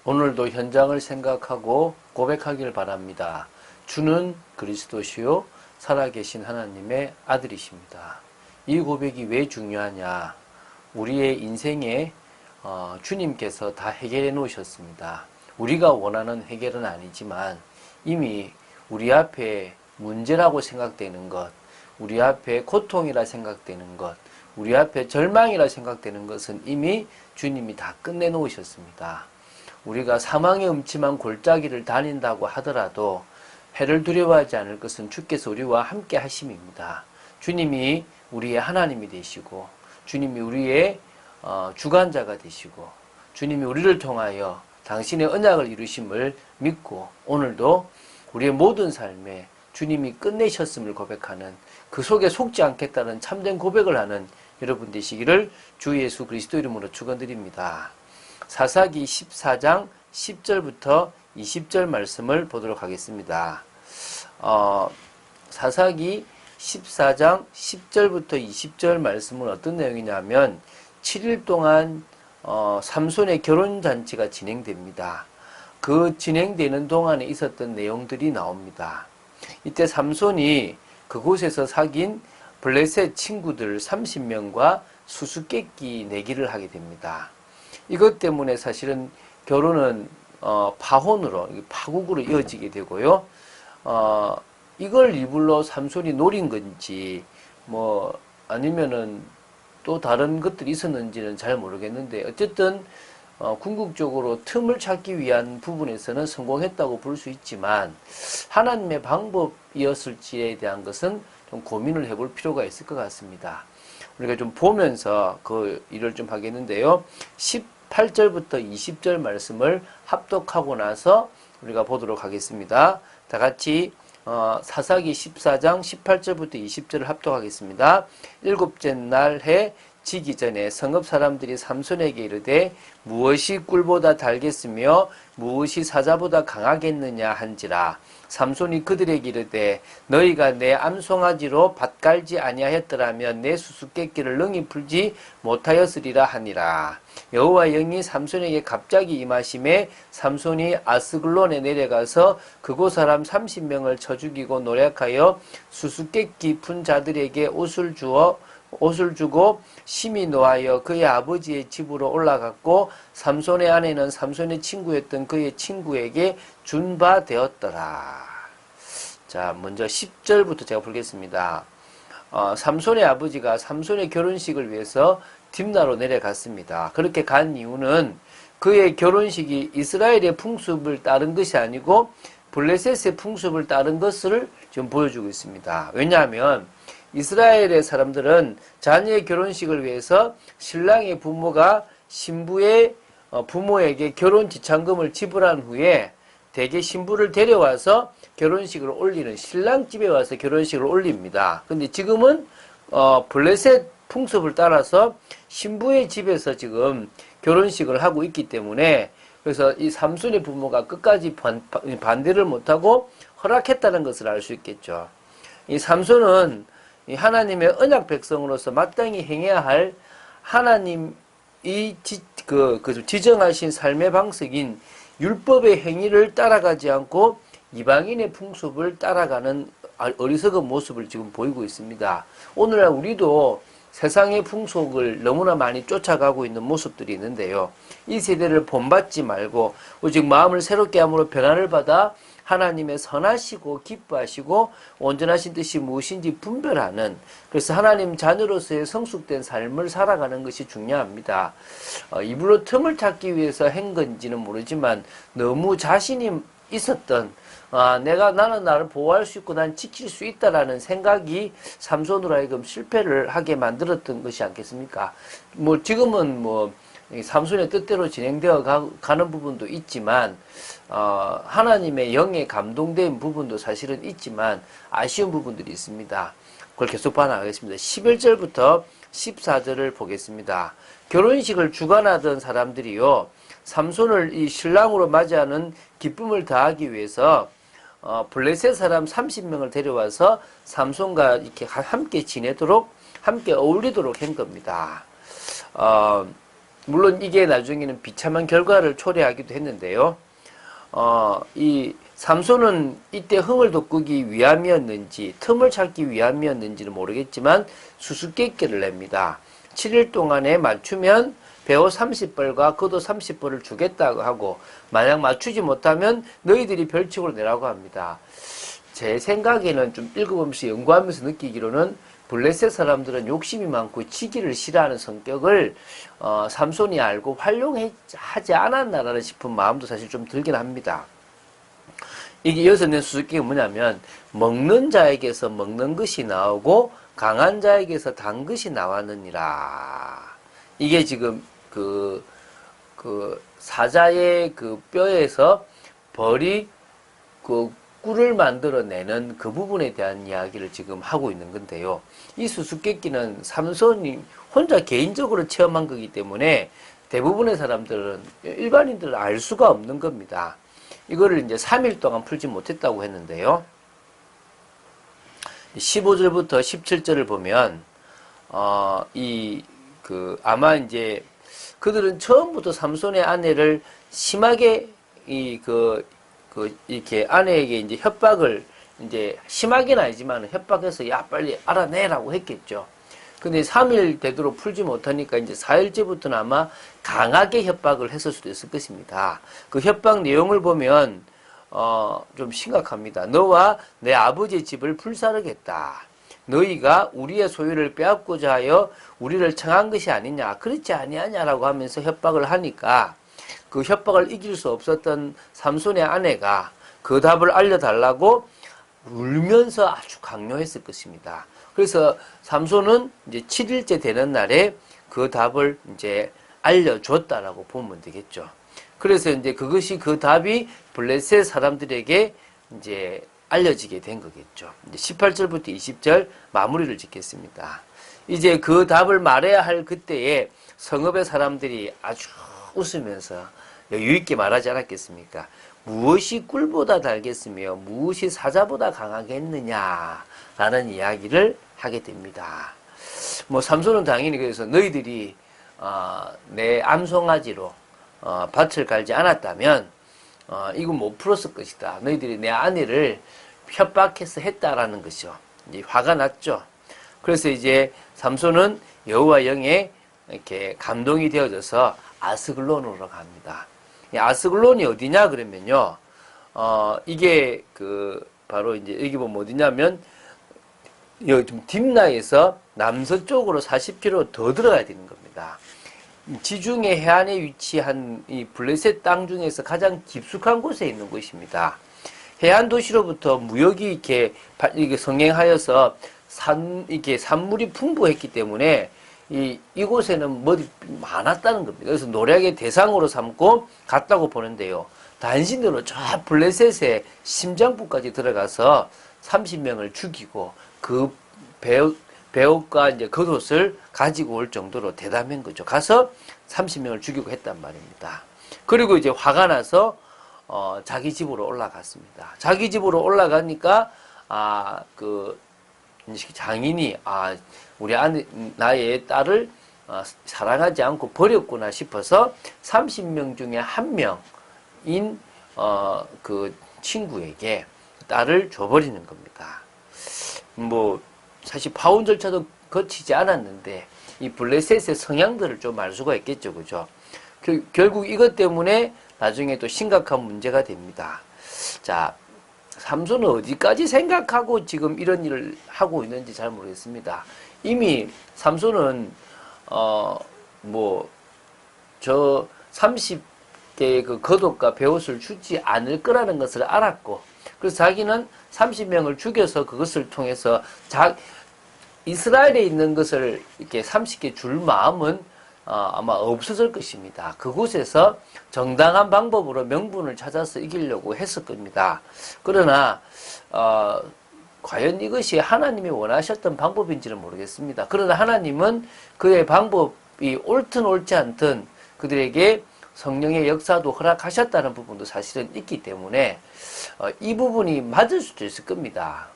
오늘도 현장을 생각하고 고백하길 바랍니다. 주는 그리스도시요 살아계신 하나님의 아들이십니다. 이 고백이 왜 중요하냐? 우리의 인생에 주님께서 다 해결해 놓으셨습니다. 우리가 원하는 해결은 아니지만 이미 우리 앞에 문제라고 생각되는 것, 우리 앞에 고통이라 생각되는 것, 우리 앞에 절망이라 생각되는 것은 이미 주님이 다 끝내 놓으셨습니다. 우리가 사망의 음침한 골짜기를 다닌다고 하더라도 해를 두려워하지 않을 것은 주께서 우리와 함께 하심입니다. 주님이 우리의 하나님이 되시고 주님이 우리의 주관자가 되시고 주님이 우리를 통하여 당신의 언약을 이루심을 믿고 오늘도 우리의 모든 삶에 주님이 끝내셨음을 고백하는 그 속에 속지 않겠다는 참된 고백을 하는 여러분 되시기를 주 예수 그리스도 이름으로 축원드립니다. 사사기 14장 10절부터 20절 말씀을 보도록 하겠습니다. 사사기 14장 10절부터 20절 말씀은 어떤 내용이냐면 7일 동안 삼손의 결혼잔치가 진행됩니다. 그 진행되는 동안에 있었던 내용들이 나옵니다. 이때 삼손이 그곳에서 사귄 블레셋 친구들 30명과 수수께끼 내기를 하게 됩니다. 이것 때문에 사실은 결혼은 파혼으로, 파국으로 이어지게 되고요. 이걸 일부러 삼손이 노린 건지 아니면은 또 다른 것들이 있었는지는 잘 모르겠는데 어쨌든 궁극적으로 틈을 찾기 위한 부분에서는 성공했다고 볼 수 있지만 하나님의 방법이었을지에 대한 것은 좀 고민을 해볼 필요가 있을 것 같습니다. 우리가 좀 보면서 그 일을 좀 하겠는데요. 18절부터 20절 말씀을 합독하고 나서 우리가 보도록 하겠습니다. 다 같이 사사기 14장 18절부터 20절을 합독하겠습니다. 일곱째 날 해 지기 전에 성읍 사람들이 삼손에게 이르되 무엇이 꿀보다 달겠으며 무엇이 사자보다 강하겠느냐 한지라. 삼손이 그들에게 이르되 너희가 내 암송아지로 밭 갈지 아니하였더라면 내 수수께끼를 능히 풀지 못하였으리라 하니라. 여호와 영이 삼손에게 갑자기 임하심에 삼손이 아스글론에 내려가서 그곳 사람 30명을 쳐 죽이고 노략하여 수수께끼 푼 자들에게 옷을 주고 심히 노하여 그의 아버지의 집으로 올라갔고 삼손의 아내는 삼손의 친구였던 그의 친구에게 준 바 되었더라. 자, 먼저 10절부터 제가 보겠습니다. 삼손의 아버지가 삼손의 결혼식을 위해서 딥나로 내려갔습니다. 그렇게 간 이유는 그의 결혼식이 이스라엘의 풍습을 따른 것이 아니고 블레셋의 풍습을 따른 것을 지금 보여주고 있습니다. 왜냐하면 이스라엘의 사람들은 자녀의 결혼식을 위해서 신랑의 부모가 신부의 부모에게 결혼 지참금을 지불한 후에 대개 신부를 데려와서 결혼식을 올리는 신랑 집에 와서 결혼식을 올립니다. 근데 지금은 블레셋 풍습을 따라서 신부의 집에서 지금 결혼식을 하고 있기 때문에 그래서 이 삼손의 부모가 끝까지 반대를 못하고 허락했다는 것을 알 수 있겠죠. 이 삼손은 이 하나님의 언약 백성으로서 마땅히 행해야 할 하나님이 지정하신 삶의 방식인 율법의 행위를 따라가지 않고 이방인의 풍습을 따라가는 어리석은 모습을 지금 보이고 있습니다. 오늘날 우리도 세상의 풍속을 너무나 많이 쫓아가고 있는 모습들이 있는데요. 이 세대를 본받지 말고 오직 마음을 새롭게 함으로 변화를 받아 하나님의 선하시고 기뻐하시고 온전하신 뜻이 무엇인지 분별하는, 그래서 하나님 자녀로서의 성숙된 삶을 살아가는 것이 중요합니다. 입으로 틈을 찾기 위해서 한 건지는 모르지만 너무 자신이 있었던 나는 나를 보호할 수 있고 난 지킬 수 있다라는 생각이 삼손으로 하여금 실패를 하게 만들었던 것이 않겠습니까? 지금은 삼손의 뜻대로 진행되어 가는 부분도 있지만 하나님의 영에 감동된 부분도 사실은 있지만 아쉬운 부분들이 있습니다. 그걸 계속 봐나가겠습니다. 11절부터 14절을 보겠습니다. 결혼식을 주관하던 사람들이요, 삼손을 이 신랑으로 맞이하는 기쁨을 더하기 위해서 블레셋 사람 30명을 데려와서 삼손과 이렇게 함께 지내도록, 함께 어울리도록 한 겁니다. 물론 이게 나중에는 비참한 결과를 초래하기도 했는데요. 이 삼손은 이때 흥을 돋구기 위함이었는지 틈을 찾기 위함이었는지는 모르겠지만 수수께끼를 냅니다. 7일 동안에 맞추면 배옷 30벌과 겉옷 30벌을 주겠다고 하고 만약 맞추지 못하면 너희들이 벌칙으로 내라고 합니다. 제 생각에는 좀 읽어보면서 연구하면서 느끼기로는 블레셋 사람들은 욕심이 많고 지기를 싫어하는 성격을 삼손이 알고 활용하지 않았나라는 싶은 마음도 사실 좀 들긴 합니다. 이게 여기서 낸 수수께끼가 뭐냐면 먹는 자에게서 먹는 것이 나오고 강한 자에게서 단 것이 나왔느니라. 이게 지금 그 사자의 그 뼈에서 벌이 그 꿀을 만들어내는 그 부분에 대한 이야기를 지금 하고 있는 건데요. 이 수수께끼는 삼손이 혼자 개인적으로 체험한 거기 때문에 대부분의 사람들은 일반인들은 알 수가 없는 겁니다. 이거를 이제 3일 동안 풀지 못했다고 했는데요. 15절부터 17절을 보면 아마 이제 그들은 처음부터 삼손의 아내를 심하게 이렇게 아내에게 이제 협박을 이제 심하게는 아니지만 협박해서 야 빨리 알아내라고 했겠죠. 근데 3일 되도록 풀지 못하니까 이제 4일째부터는 아마 강하게 협박을 했을 수도 있을 것입니다. 그 협박 내용을 보면 좀 심각합니다. 너와 내 아버지의 집을 불사르겠다. 너희가 우리의 소유를 빼앗고자 하여 우리를 청한 것이 아니냐. 그렇지 아니하냐라고 하면서 협박을 하니까 그 협박을 이길 수 없었던 삼손의 아내가 그 답을 알려달라고 울면서 아주 강요했을 것입니다. 그래서 삼손은 이제 7일째 되는 날에 그 답을 이제 알려줬다라고 보면 되겠죠. 그래서 이제 그것이 그 답이 블레셋 사람들에게 이제 알려지게 된 거겠죠. 이제 18절부터 20절 마무리를 짓겠습니다. 이제 그 답을 말해야 할 그때에 성읍의 사람들이 아주 웃으면서 여유있게 말하지 않았겠습니까? 무엇이 꿀보다 달겠으며 무엇이 사자보다 강하겠느냐라는 이야기를 하게 됩니다. 뭐 삼손은 당연히 그래서 너희들이 내 암송아지로 밭을 갈지 않았다면 이거 못 풀었을 것이다. 너희들이 내 아내를 협박해서 했다라는 것이죠. 이제 화가 났죠. 그래서 이제 삼손은 여호와 영에 이렇게 감동이 되어져서 아스글론으로 갑니다. 아스글론이 어디냐 그러면요. 이게 바로 이제 여기 보면 어디냐면 좀 딥나에서 남서쪽으로 40km 더 들어가야 되는 겁니다. 지중해 해안에 위치한 이 블레셋 땅 중에서 가장 깊숙한 곳에 있는 곳입니다. 해안 도시로부터 무역이 이렇게 성행하여서 이렇게 산물이 풍부했기 때문에 이곳에는 뭐이 많았다는 겁니다. 그래서 노략의 대상으로 삼고 갔다고 보는데요. 단신으로 저 블레셋의 심장부까지 들어가서 30명을 죽이고 그 배옷과 이제 겉옷을 가지고 올 정도로 대담한 거죠. 가서 30명을 죽이고 했단 말입니다. 그리고 이제 화가 나서 자기 집으로 올라갔습니다. 자기 집으로 올라가니까 장인이 우리 나의 딸을 사랑하지 않고 버렸구나 싶어서 30명 중에 한 명인 그 친구에게 딸을 줘버리는 겁니다. 뭐 사실 파혼 절차도 거치지 않았는데 이 블레셋의 성향들을 좀 알 수가 있겠죠, 그죠? 결국 이것 때문에 나중에 또 심각한 문제가 됩니다. 자, 삼손은 어디까지 생각하고 지금 이런 일을 하고 있는지 잘 모르겠습니다. 이미 삼손은 30개의 그 겉옷과 배옷을 주지 않을 거라는 것을 알았고, 그래서 자기는 30명을 죽여서 그것을 통해서 이스라엘에 있는 것을 이렇게 30개 줄 마음은 아마 없었을 것입니다. 그곳에서 정당한 방법으로 명분을 찾아서 이기려고 했을 겁니다. 그러나 과연 이것이 하나님이 원하셨던 방법인지는 모르겠습니다. 그러나 하나님은 그의 방법이 옳든 옳지 않든 그들에게 성령의 역사도 허락하셨다는 부분도 사실은 있기 때문에 이 부분이 맞을 수도 있을 겁니다.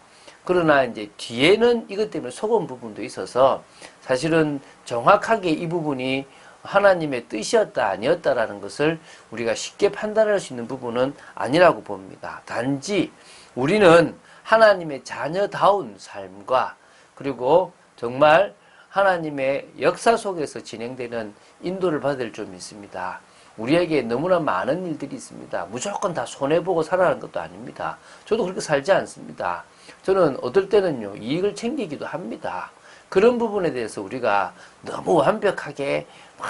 그러나 이제 뒤에는 이것 때문에 속은 부분도 있어서 사실은 정확하게 이 부분이 하나님의 뜻이었다 아니었다라는 것을 우리가 쉽게 판단할 수 있는 부분은 아니라고 봅니다. 단지 우리는 하나님의 자녀다운 삶과 그리고 정말 하나님의 역사 속에서 진행되는 인도를 받을 점이 있습니다. 우리에게 너무나 많은 일들이 있습니다. 무조건 다 손해보고 살아가는 것도 아닙니다. 저도 그렇게 살지 않습니다. 저는 어떨 때는요, 이익을 챙기기도 합니다. 그런 부분에 대해서 우리가 너무 완벽하게 막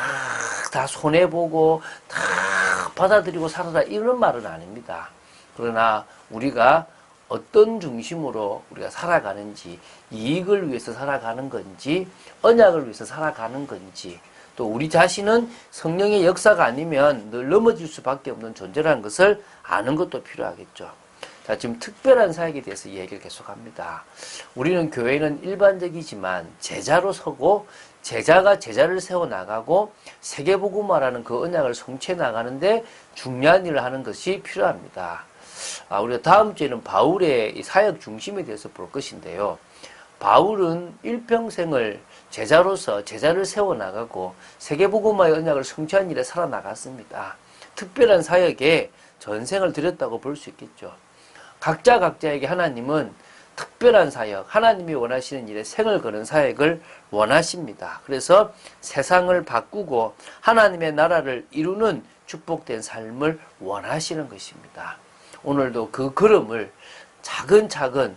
다 손해보고 다 받아들이고 살아라 이런 말은 아닙니다. 그러나 우리가 어떤 중심으로 우리가 살아가는지, 이익을 위해서 살아가는 건지, 언약을 위해서 살아가는 건지, 또 우리 자신은 성령의 역사가 아니면 늘 넘어질 수밖에 없는 존재라는 것을 아는 것도 필요하겠죠. 자, 지금 특별한 사역에 대해서 이야기를 계속합니다. 우리는 교회는 일반적이지만 제자로 서고 제자가 제자를 세워나가고 세계복음화라는 그 언약을 성취해 나가는데 중요한 일을 하는 것이 필요합니다. 우리가 다음 주에는 바울의 사역 중심에 대해서 볼 것인데요. 바울은 일평생을 제자로서 제자를 세워나가고 세계복음화의 언약을 성취한 일에 살아나갔습니다. 특별한 사역에 전생을 드렸다고 볼 수 있겠죠. 각자에게 하나님은 특별한 사역, 하나님이 원하시는 일에 생을 거는 사역을 원하십니다. 그래서 세상을 바꾸고 하나님의 나라를 이루는 축복된 삶을 원하시는 것입니다. 오늘도 그 걸음을 차근차근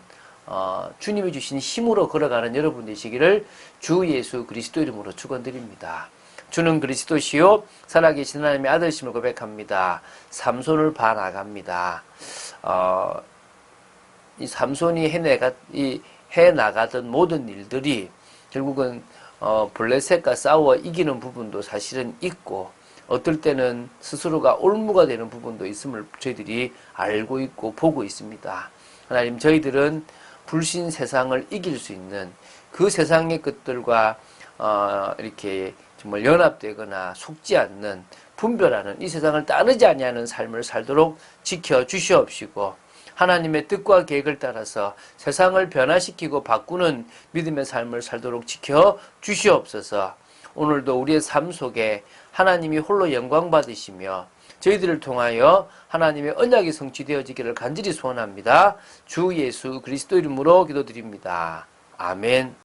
주님이 주신 힘으로 걸어가는 여러분 되시기를 주 예수 그리스도 이름으로 축원드립니다. 주는 그리스도시요 살아계신 하나님의 아들심을 고백합니다. 삼손을 봐나갑니다. 이 삼손이 해나가던 모든 일들이 결국은 블레셋과 싸워 이기는 부분도 사실은 있고 어떨 때는 스스로가 올무가 되는 부분도 있음을 저희들이 알고 있고 보고 있습니다. 하나님, 저희들은 불신 세상을 이길 수 있는 그 세상의 것들과 이렇게 정말 연합되거나 속지 않는 분별하는 이 세상을 따르지 아니하는 삶을 살도록 지켜 주시옵시고 하나님의 뜻과 계획을 따라서 세상을 변화시키고 바꾸는 믿음의 삶을 살도록 지켜 주시옵소서. 오늘도 우리의 삶 속에 하나님이 홀로 영광 받으시며 저희들을 통하여 하나님의 언약이 성취되어지기를 간절히 소원합니다. 주 예수 그리스도 이름으로 기도드립니다. 아멘.